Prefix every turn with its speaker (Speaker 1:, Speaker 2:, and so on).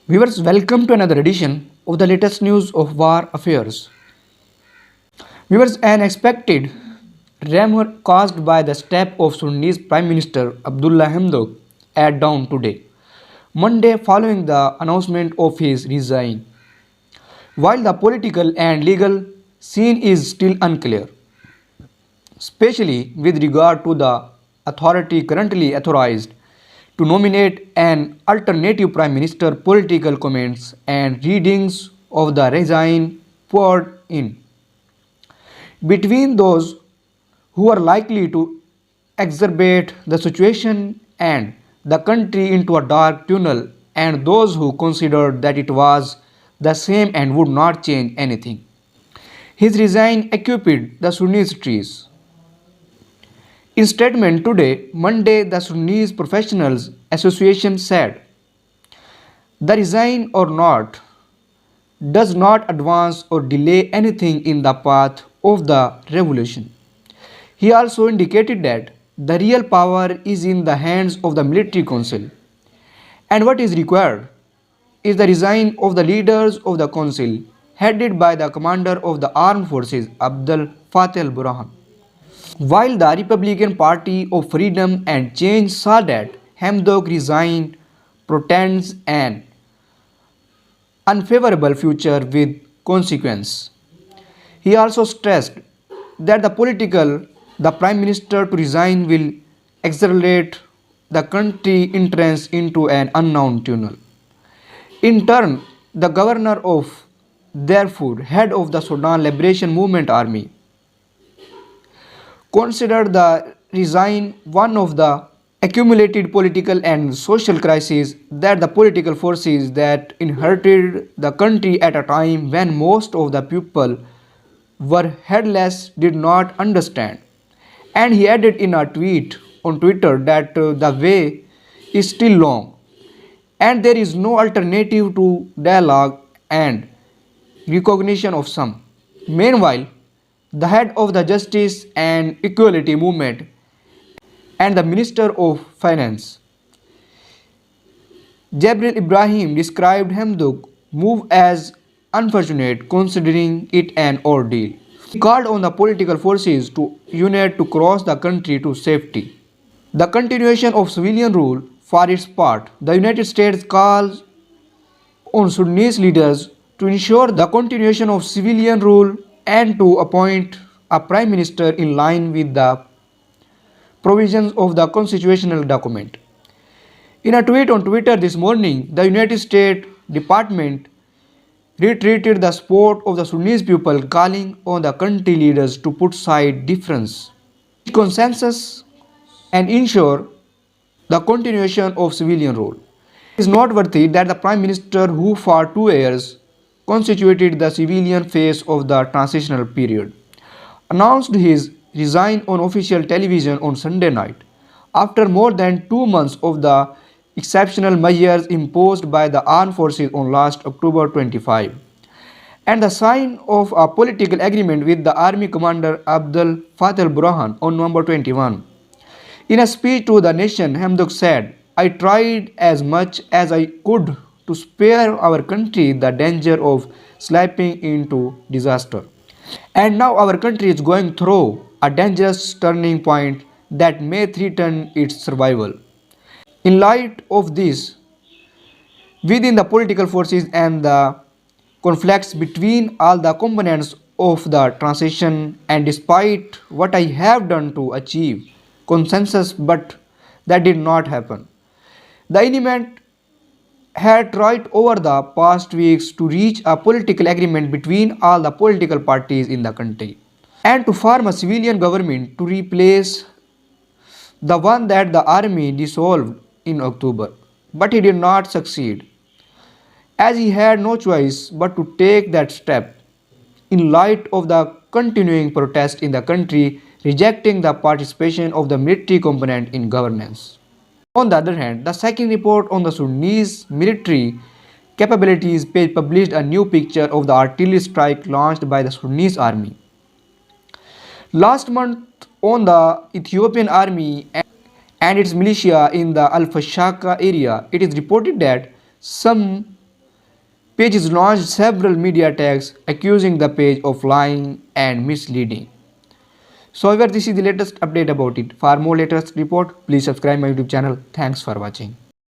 Speaker 1: Viewers, welcome to another edition of the latest news of war affairs. Viewers, an expected rumor caused by the step of Sudanese Prime Minister Abdullah Hamdok at dawn today, Monday, following the announcement of his resign. While the political and legal scene is still unclear, especially with regard to the authority currently authorized to nominate an alternative prime minister, political comments and readings of the resign poured in. Between those who are likely to exacerbate the situation and the country into a dark tunnel, and those who considered that it was the same and would not change anything. His resign occupied the Sudanese streets. In statement today, Monday, the Sudanese Professionals Association said, the resign or not does not advance or delay anything in the path of the revolution. He also indicated that the real power is in the hands of the military council, and what is required is the resign of the leaders of the council, headed by the commander of the armed forces, Abdel Fattah al-Burhan. While the Republican Party of Freedom and Change saw that Hamdok resigned, portends an unfavorable future with consequence. He also stressed that the prime minister to resign will accelerate the country entrance into an unknown tunnel. In turn, the governor of Darfur, head of the Sudan Liberation Movement Army, considered the resign one of the accumulated political and social crises that the political forces that inherited the country at a time when most of the people were headless did not understand. And he added in a tweet on Twitter that the way is still long and there is no alternative to dialogue and recognition of some. Meanwhile, the head of the Justice and Equality Movement and the Minister of Finance, Jabril Ibrahim, described Hamdok's move as unfortunate considering it an ordeal. He called on the political forces to unite to cross the country to safety. The continuation of civilian rule, for its part, the United States calls on Sudanese leaders to ensure the continuation of civilian rule and to appoint a prime minister in line with the provisions of the constitutional document. In a tweet on Twitter this morning, the United States Department reiterated the support of the Sudanese people, calling on the country leaders to put aside difference, consensus, and ensure the continuation of civilian rule. It is noteworthy that the Prime Minister, who for 2 years constituted the civilian phase of the transitional period, announced his resign on official television on Sunday night, after more than 2 months of the exceptional measures imposed by the armed forces on last October 25, and the sign of a political agreement with the army commander Abdel Fattah al-Burhan on November 21. In a speech to the nation, Hamdok said, I tried as much as I could to spare our country the danger of slipping into disaster. And now our country is going through a dangerous turning point that may threaten its survival. In light of this, within the political forces and the conflicts between all the components of the transition, and despite what I have done to achieve consensus, but that did not happen. The enemy had tried over the past weeks to reach a political agreement between all the political parties in the country and to form a civilian government to replace the one that the army dissolved in October. But he did not succeed, as he had no choice but to take that step in light of the continuing protest in the country rejecting the participation of the military component in governance. On the other hand, the second report on the Sudanese military capabilities page published a new picture of the artillery strike launched by the Sudanese army last month on the Ethiopian army and its militia in the Al Fashaka area. It is reported that some Page has launched several media attacks accusing the page of lying and misleading. So, however, this is the latest update about it. For more latest report, please subscribe my YouTube channel. Thanks for watching.